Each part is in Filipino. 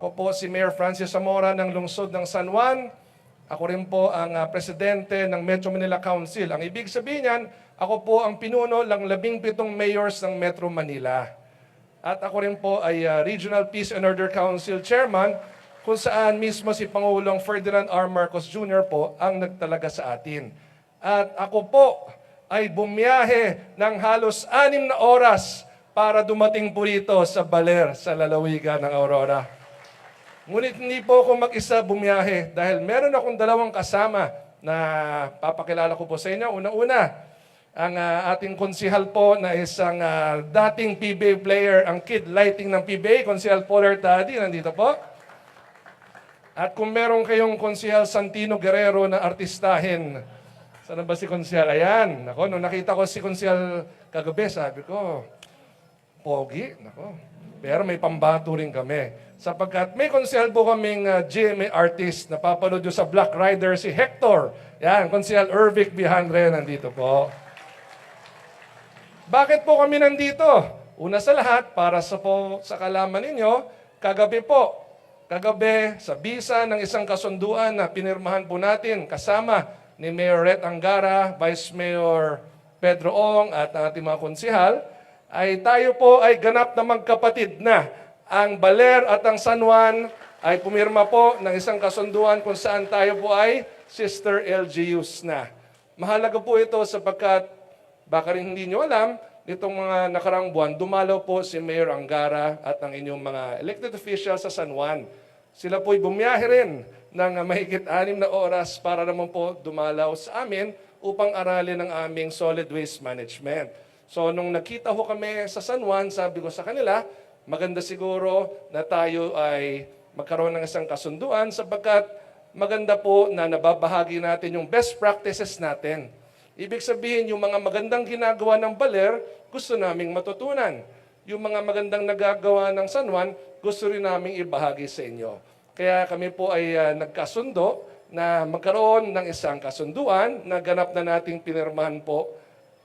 Ako po si Mayor Francis Zamora ng lungsod ng San Juan. Ako rin po ang presidente ng Metro Manila Council. Ang ibig sabihin niyan, ako po ang pinuno ng 17 mayors ng Metro Manila. At ako rin po ay Regional Peace and Order Council Chairman, kung saan mismo si Pangulong Ferdinand R. Marcos Jr. po ang nagtalaga sa atin. At ako po ay bumiyahe ng halos 6 na oras para dumating po rito sa Baler, sa lalawigan ng Aurora. Ngunit hindi po ako mag-isa bumiyahe dahil meron akong 2 kasama na papakilala ko po sa inyo. Una-una, ang ating konsihal po na isang dating PBA player, ang kid lighting ng PBA, Konsihal Paul Artadi, nandito po. At kung meron kayong Konsihal Santino Guerrero na artistahin, saan ba si Konsihal? Ayan, nako, nung nakita ko si Konsihal kagabi, sabi ko, pogi, nako. Pero may pambato rin kami. Sapagkat may konsehal po kaming GMA artist na papanood nyo sa Black Rider, si Hector. Yan, Konsehal Ervic Bihanre, nandito po. Bakit po kami nandito? Una sa lahat, para sa kalaman ninyo, kagabi sa bisa ng isang kasunduan na pinirmahan po natin kasama ni Mayor Ret Angara, Vice Mayor Pedro Ong at ang ating mga konsehal, ay tayo po ay ganap na magkapatid na. Ang Baler at ang San Juan ay pumirma po ng isang kasunduan kung saan tayo po ay sister LGUs na. Mahalaga po ito sapagkat, baka rin hindi nyo alam, nitong mga nakarang buwan, dumalaw po si Mayor Angara at ang inyong mga elected officials sa San Juan. Sila po'y bumiyahe rin ng mahigit 6 na oras para naman po dumalaw sa amin upang aralin ang aming solid waste management. So nung nakita ho kami sa San Juan, sabi ko sa kanila, maganda siguro na tayo ay magkaroon ng isang kasunduan sapagkat maganda po na nababahagi natin yung best practices natin. Ibig sabihin, yung mga magandang ginagawa ng Baler, gusto naming matutunan. Yung mga magandang nagagawa ng San Juan, gusto rin naming ibahagi sa inyo. Kaya kami po ay nagkasundo na magkaroon ng isang kasunduan na ganap na nating pinirmahan po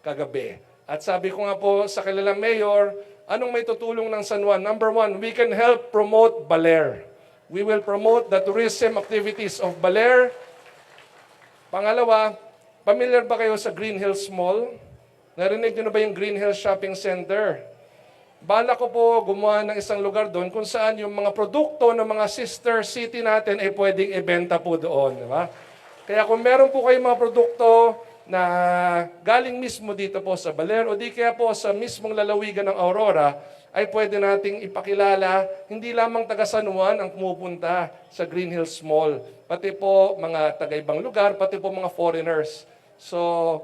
kagabi. At sabi ko nga po sa kilalang mayor, anong may tutulong ng San Juan? Number 1, we can help promote Baler. We will promote the tourism activities of Baler. Pangalawa, familiar ba kayo sa Green Hills Mall? Narinig nyo na ba yung Green Hills Shopping Center? Bala ko po gumawa ng isang lugar doon kung saan yung mga produkto ng mga sister city natin ay pwedeng ibenta po doon. Di ba? Kaya kung meron po kayong mga produkto na galing mismo dito po sa Baler o di kaya po sa mismong lalawigan ng Aurora, ay pwede nating ipakilala, hindi lamang taga San Juan ang pumupunta sa Green Hills Mall, pati po mga taga-ibang lugar, pati po mga foreigners. So,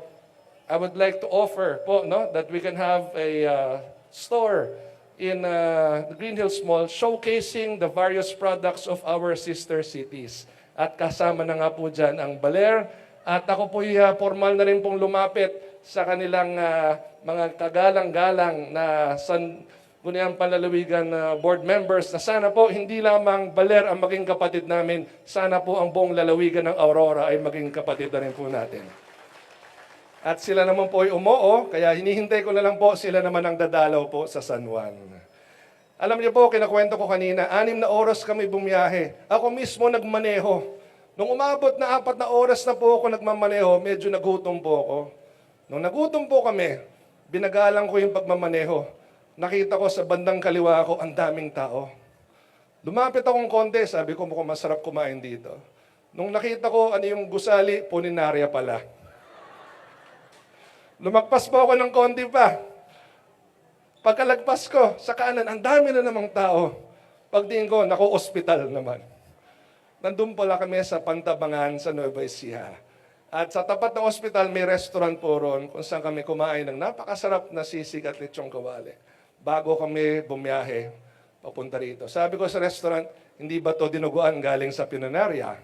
I would like to offer po that we can have a store in the Green Hills Mall showcasing the various products of our sister cities. At kasama na nga po dyan ang Baler. At ako po formal na rin pong lumapit sa kanilang mga kagalang-galang na Sangguniang Panlalawigan board members na sana po hindi lamang Baler ang maging kapatid namin, sana po ang buong lalawigan ng Aurora ay maging kapatid na rin po natin. At sila naman po ay umoo, kaya hinihintay ko na lang po sila naman ang dadalaw po sa San Juan. Alam niyo po, kinakwento ko kanina, 6 na oras kami bumiyahe. Ako mismo nagmaneho. Nung umabot na 4 na oras na po ako nagmamaneho, medyo nagutom po ako. Nung nagutom po kami, binagalang ko yung pagmamaneho. Nakita ko sa bandang kaliwa ko, ang daming tao. Lumapit akong konti, sabi ko mukhang masarap kumain dito. Nung nakita ko ano yung gusali, puninarya pala. Lumagpas po ako ng konti pa. Pagkalagpas ko, sa kanan, ang dami na namang tao. Pagtingin ko, naku, ospital naman. Nandun pala kami sa Pantabangan sa Nueva Ecija. At sa tapat ng ospital, may restaurant po ron kung saan kami kumain ng napakasarap na sisig at lechong kawali. Bago kami bumiyahe, papunta rito. Sabi ko sa restaurant, hindi ba to dinuguan galing sa Pinanarya?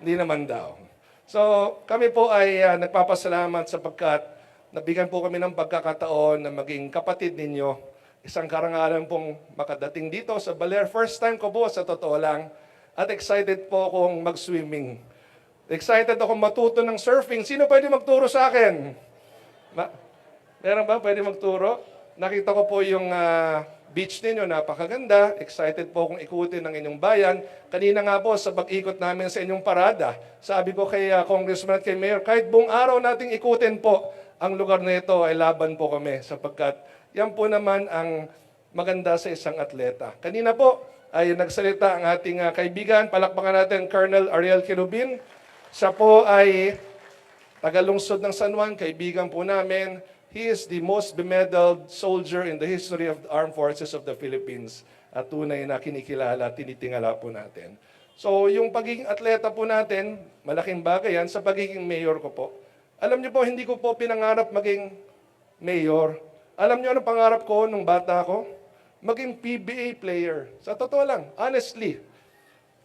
Hindi naman daw. So kami po ay nagpapasalamat sapagkat nabigyan po kami ng pagkakataon na maging kapatid ninyo. Isang karangalan pong makadating dito sa Baler. First time ko po, sa totoo lang. At excited po akong mag-swimming. Excited akong matuto ng surfing. Sino pwede magturo sa akin? Meron ba pwede magturo? Nakita ko po yung beach ninyo, napakaganda. Excited po akong ikutin ang inyong bayan. Kanina nga po sa pag-ikot namin sa inyong parada, sabi ko kay Congressman at kay Mayor, kahit buong araw nating ikutin po ang lugar na ito ay laban po kami sapagkat yan po naman ang maganda sa isang atleta. Kanina po ay nagsalita ang ating kaibigan, palakpakan natin Colonel Ariel Quirubin. Siya po ay tagalungsod ng San Juan, kaibigan po namin. He is the most bemedaled soldier in the history of the Armed Forces of the Philippines. At tunay na kinikilala, tinitingala po natin. So yung pagiging atleta po natin, malaking bagay yan sa pagiging mayor ko po. Alam niyo po, hindi ko po pinangarap maging mayor. Alam niyo ano pangarap ko nung bata ko? Maging PBA player. Sa totoo lang, honestly,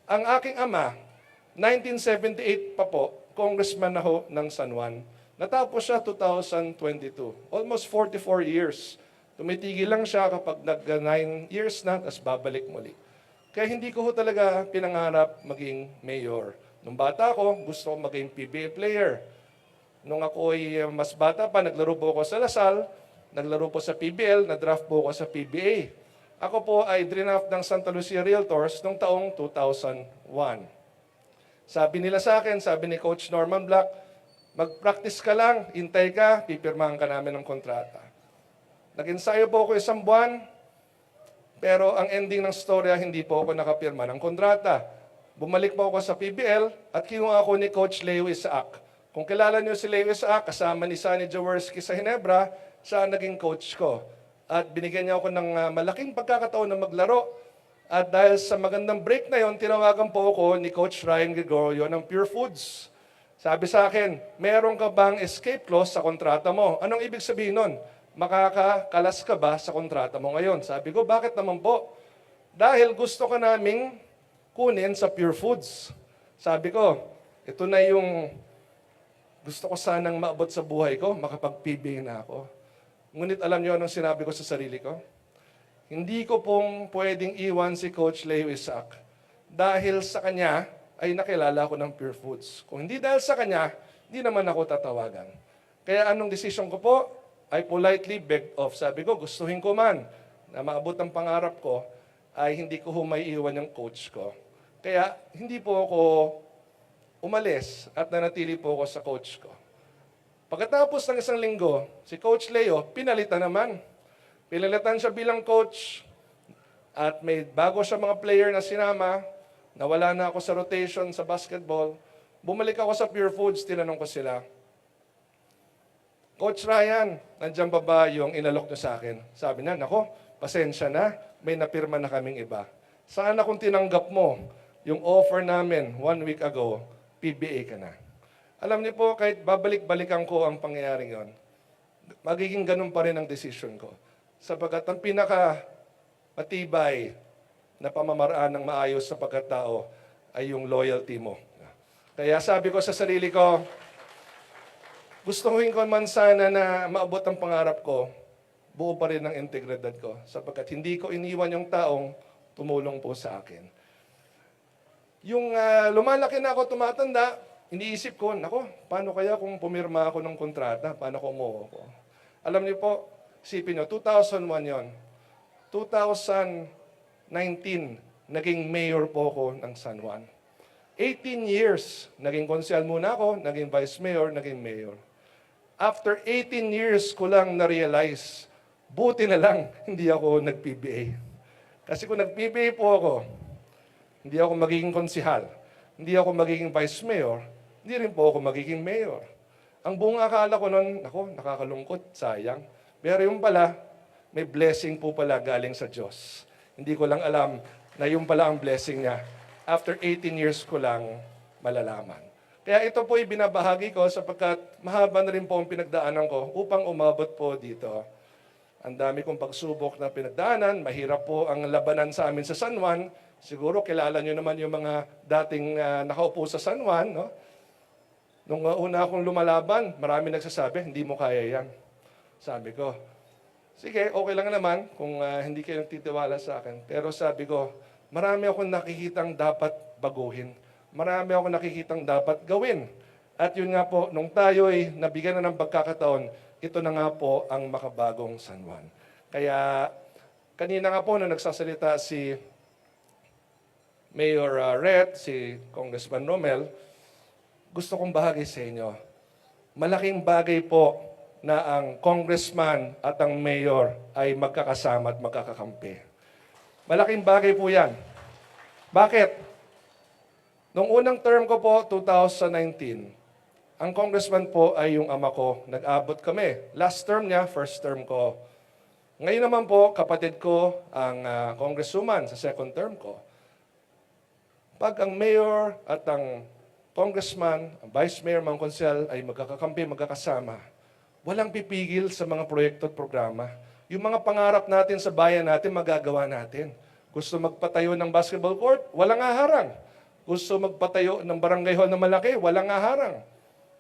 ang aking ama, 1978 pa po, congressman na ho ng San Juan. Natapos siya 2022. Almost 44 years. Tumitigil lang siya kapag nag-9 years na, tapos babalik muli. Kaya hindi ko ho talaga pinangarap maging mayor. Nung bata ko, gusto ko maging PBA player. Nung ako ay mas bata pa, naglaro po ako sa Lasal, naglaro po sa PBL, na-draft po ako sa PBA. Ako po ay draft ng Santa Lucia Realtors noong taong 2001. Sabi nila sa akin, sabi ni Coach Norman Black, mag-practice ka lang, hintay ka, pipirmahan ka namin ng kontrata. Nag-ensayo po ako isang buwan, pero ang ending ng storya, hindi po ako nakapirma ng kontrata. Bumalik po ako sa PBL at kinuha ako ni Coach Leo Isaac. Kung kilala niyo si Leo Isaac, kasama ni Sonny Jaworski sa Ginebra, siya naging coach ko. At binigyan niya ako ng malaking pagkakataon na maglaro. At dahil sa magandang break na yon, tinawagan po ako ni Coach Ryan Gregorio ng Pure Foods. Sabi sa akin, meron ka bang escape clause sa kontrata mo? Anong ibig sabihin nun? Makakakalas ka ba sa kontrata mo ngayon? Sabi ko, bakit naman po? Dahil gusto ka naming kunin sa Pure Foods. Sabi ko, ito na yung gusto ko sanang maabot sa buhay ko, makapag-PBA na ako. Ngunit alam niyo anong sinabi ko sa sarili ko? Hindi ko pong pwedeng iwan si Coach Leo Isaac dahil sa kanya ay nakilala ko ng Pure Foods. Kung hindi dahil sa kanya, hindi naman ako tatawagan. Kaya anong decision ko po? I politely begged off. Sabi ko, gustuhin ko man na maabot ang pangarap ko, ay hindi ko humaiiwan yung coach ko. Kaya hindi po ako umalis at nanatili po ako sa coach ko. Pagkatapos ng isang linggo, si Coach Leo, pinalitan naman. Pinalitan siya bilang coach at may bago siya mga player na sinama, nawala na ako sa rotation sa basketball. Bumalik ako sa Pure Foods, tinanong ko sila, Coach Ryan, nandiyan ba ba yung inalok niyo sa akin? Sabi na, nako, pasensya na, may napirma na kaming iba. Sana kung tinanggap mo yung offer namin 1 week ago, PBA ka na. Alam niyo po, kahit babalik-balikan ko ang pangyayaring yon, magiging ganun pa rin ang decision ko. Sapagkat ang pinaka-matibay na pamamaraan ng maayos sa pagkatao ay yung loyalty mo. Kaya sabi ko sa sarili ko, gustuhin ko man sana na maabot ang pangarap ko, buo pa rin ang integridad ko. Sapagkat hindi ko iniwan yung taong tumulong po sa akin. Yung lumalaki na ako, tumatanda, iniisip ko, nako, paano kaya kung pumirma ako ng kontrata? Paano ko umuho ko? Alam niyo po, isipin niyo, 2001 yon. 2019, naging mayor po ako ng San Juan. 18 years, naging konsyal muna ako, naging vice mayor, naging mayor. After 18 years ko lang na-realize, buti na lang, hindi ako nag-PBA. Kasi kung nag-PBA po ako, hindi ako magiging konsihal, hindi ako magiging vice mayor, hindi rin po ako magiging mayor. Ang buong akala ko noon, ako, nakakalungkot, sayang. Pero yung pala, may blessing po pala galing sa Diyos. Hindi ko lang alam na yung pala ang blessing niya. After 18 years ko lang malalaman. Kaya ito po ibinabahagi ko sapagkat mahaba na rin po ang pinagdaanan ko upang umabot po dito. Ang dami kong pagsubok na pinagdaanan, mahirap po ang labanan sa amin sa San Juan. Siguro kilala nyo naman yung mga dating nakaupo sa San Juan. No? Nung una akong lumalaban, marami nagsasabi, hindi mo kaya yan. Sabi ko, sige, okay lang naman kung hindi kayo nagtitiwala sa akin. Pero sabi ko, marami akong nakikitang dapat baguhin. Marami akong nakikitang dapat gawin. At yun nga po, nung tayo'y nabigyan na ng pagkakataon, ito na nga po ang makabagong San Juan. Kaya kanina nga po na nagsasalita si Mayor Ret, si Congressman Romel, gusto kong bahagi sa inyo. Malaking bagay po na ang congressman at ang mayor ay magkakasama at magkakakampi. Malaking bagay po yan. Bakit? Noong unang term ko po, 2019, ang congressman po ay yung ama ko. Nag-abot kami. Last term niya, first term ko. Ngayon naman po, kapatid ko ang congresswoman sa second term ko. Pag ang mayor at ang congressman, ang vice mayor, mga konsel ay magkakakampi, magkakasama, walang pipigil sa mga proyekto at programa. Yung mga pangarap natin sa bayan natin, magagawa natin. Gusto magpatayo ng basketball court, walang haharang. Gusto magpatayo ng barangay hall na malaki, walang haharang.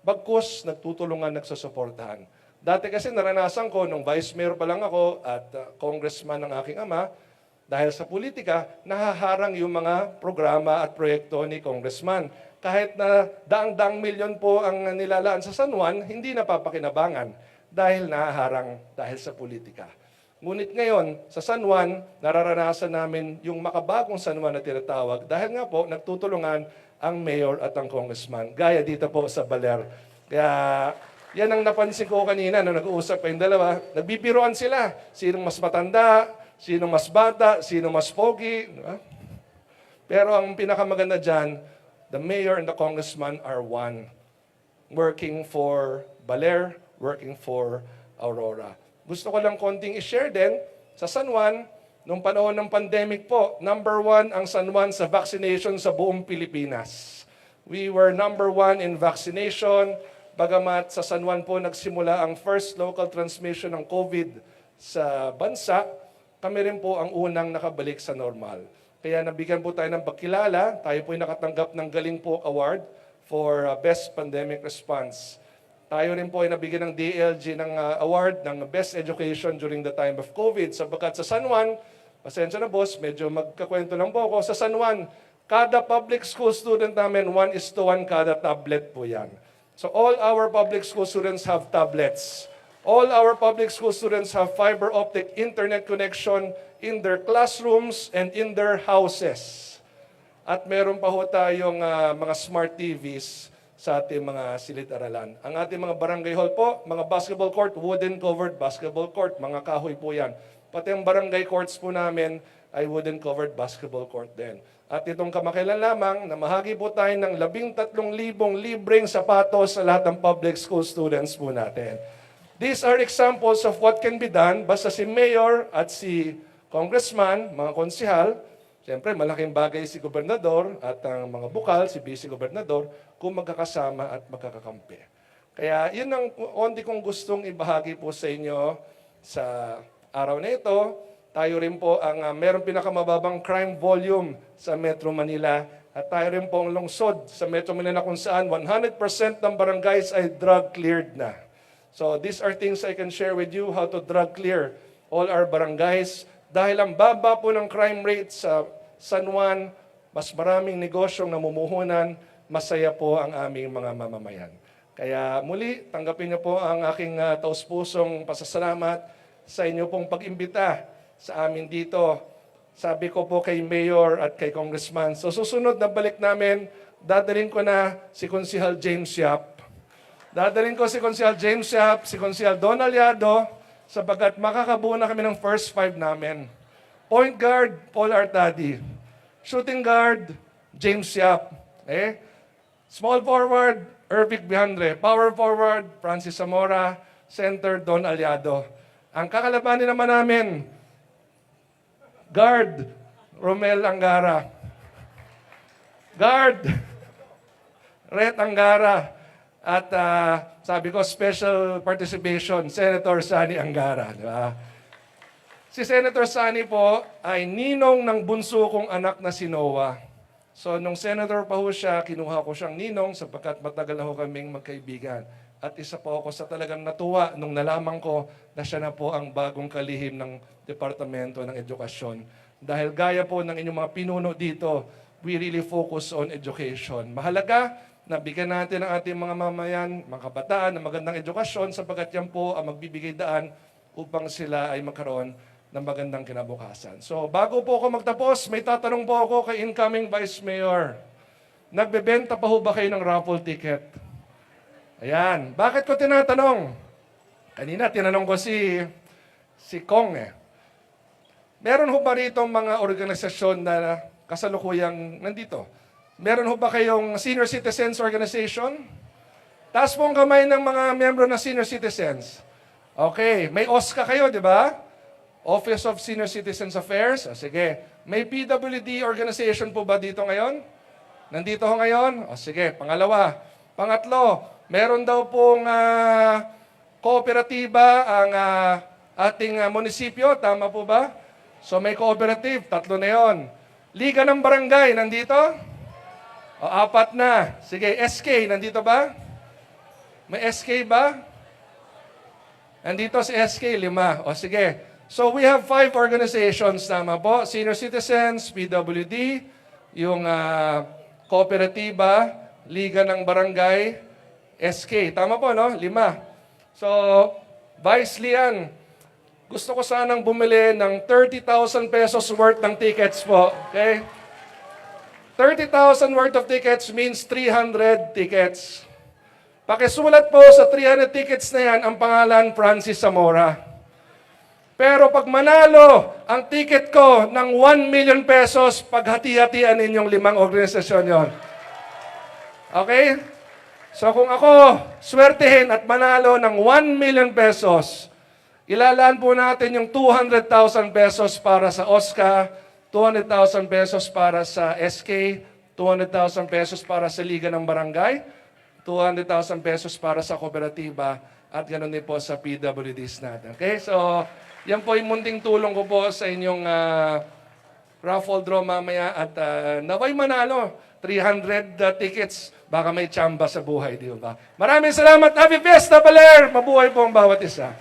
Bagkus, nagtutulungan, nagsusuportahan. Dati kasi naranasan ko, nung vice mayor pa lang ako at congressman ng aking ama, dahil sa politika, nahaharang yung mga programa at proyekto ni congressman. Kahit na daang-daang milyon po ang nilalaan sa San Juan, hindi napapakinabangan dahil nahaharang dahil sa politika. Ngunit ngayon, sa San Juan, nararanasan namin yung makabagong San Juan na tinatawag dahil nga po nagtutulungan ang mayor at ang congressman. Gaya dito po sa Baler. Kaya yan ang napansin ko kanina nung nag-uusap pa yung dalawa. Nagbibiruan sila. Sinong mas matanda, sinong mas bata, sinong mas pogi. Diba? Pero ang pinakamaganda dyan, the mayor and the congressman are one. Working for Baler, working for Aurora. Gusto ko lang konting i-share din sa San Juan, nung panahon ng pandemic po, number 1 ang San Juan sa vaccination sa buong Pilipinas. We were number 1 in vaccination, bagamat sa San Juan po nagsimula ang first local transmission ng COVID sa bansa, kami rin po ang unang nakabalik sa normal. Kaya nabigyan po tayo ng pagkilala, tayo po ay nakatanggap ng Galing po Award for Best Pandemic Response. Tayo rin po ay nabigyan ng DLG ng award ng Best Education during the time of COVID. Sapagkat sa San Juan, pasensya na boss, medyo magkakwento lang po ako. Sa San Juan, kada public school student namin, 1:1 kada tablet po yan. So all our public school students have tablets. All our public school students have fiber optic internet connection in their classrooms and in their houses. At meron pa ho tayong mga smart TVs sa ating mga silid-aralan. Ang ating mga barangay hall po, mga basketball court, wooden covered basketball court, mga kahoy po yan. Pati ang barangay courts po namin ay wooden covered basketball court din. At itong kamakailan lamang, namahagi po tayo ng 13,000 libreng sapatos sa lahat ng public school students po natin. These are examples of what can be done. Basta si mayor at si congressman, mga konsihal, siyempre malaking bagay si gobernador at ang mga bukal, si vice-gobernador, kung magkakasama at magkakakampi. Kaya yun ang onti kong gustong ibahagi po sa inyo sa araw na ito. Tayo rin po ang meron pinakamababang crime volume sa Metro Manila at tayo rin po ang lungsod sa Metro Manila kung saan 100% ng barangays ay drug cleared na. So these are things I can share with you how to drug clear all our barangays. Dahil ang baba po ng crime rate sa San Juan, mas maraming negosyong namumuhunan, masaya po ang aming mga mamamayan. Kaya muli, tanggapin niyo po ang aking taus-pusong pasasalamat sa inyo pong pag-imbita sa amin dito. Sabi ko po kay Mayor at kay Congressman, so susunod na balik namin, dadalhin ko na si Konsihal James Yap. Dadalhin ko si Konsihal James Yap, si Konsihal Don Aliado, sapagat makakabuo na kami ng first 5 namin. Point guard, Paul Artadi. Shooting guard, James Yap. Small forward, Ervic Bihandre. Power forward, Francis Zamora. Center, Don Aliado. Ang kakalabanin naman namin, guard, Romel Angara. Guard, Ret Angara. At sabi ko, special participation, Senator Sani Angara. Di ba? Si Senator Sani po ay ninong ng bunso kong anak na si Noah. So, nung senator pa ho siya, kinuha ko siyang ninong sapagkat matagal na ho kaming magkaibigan. At isa po ako sa talagang natuwa nung nalaman ko na siya na po ang bagong kalihim ng Departamento ng Edukasyon. Dahil gaya po ng inyong mga pinuno dito, we really focus on education. Mahalaga na bigyan natin ang ating mga mamayan, mga kabataan ng magandang edukasyon sapagkat yan po ang magbibigay daan upang sila ay magkaroon ng magandang kinabukasan. So, bago po ako magtapos, may tatanong po ako kay incoming Vice Mayor. Nagbebenta pa ho ba kayo ng raffle ticket? Ayan. Bakit ko tinatanong? Kanina, tinanong ko si Kong eh. Meron ho ba rito mga organisasyon na kasalukuyang nandito? Meron ho ba kayong Senior Citizens Organization? Taas po ang kamay ng mga miyembro ng Senior Citizens. Okay, may OSCA kayo, di ba? Office of Senior Citizens Affairs. O, sige. May PWD organization po ba dito ngayon? Nandito ho ngayon? O, sige. Pangalawa. Pangatlo, meron daw pong kooperatiba ang ating munisipyo. Tama po ba? So may cooperative. 3 na yon. Liga ng Barangay. Nandito? O, 4 na. Sige. SK. Nandito ba? May SK ba? Nandito si SK. 5. O, sige. So we have 5 organizations, tama po. Senior Citizens, PWD, yung Kooperatiba, Liga ng Barangay, SK. Tama po, no? 5. So, Vice Lian, gusto ko sanang bumili ng 30,000 pesos worth ng tickets po. Okay? 30,000 worth of tickets means 300 tickets. Pakisulat po sa 300 tickets na yan ang pangalan Francis Zamora. Pero pag manalo ang ticket ko ng 1 million pesos, paghati-hatian ninyong 5 organisasyon yon. Okay? So kung ako swertehin at manalo ng 1 million pesos, ilalaan po natin yung 200,000 pesos para sa OSCA, 200,000 pesos para sa SK, 200,000 pesos para sa Liga ng Barangay, 200,000 pesos para sa kooperatiba, at ganoon din po sa PWDs natin. Okay? So, yan po yung munting tulong ko po sa inyong raffle draw mamaya at naway manalo. 300 tickets. Baka may tsamba sa buhay, di ba? Maraming salamat. Happy Fiesta, Baler! Mabuhay po ang bawat isa.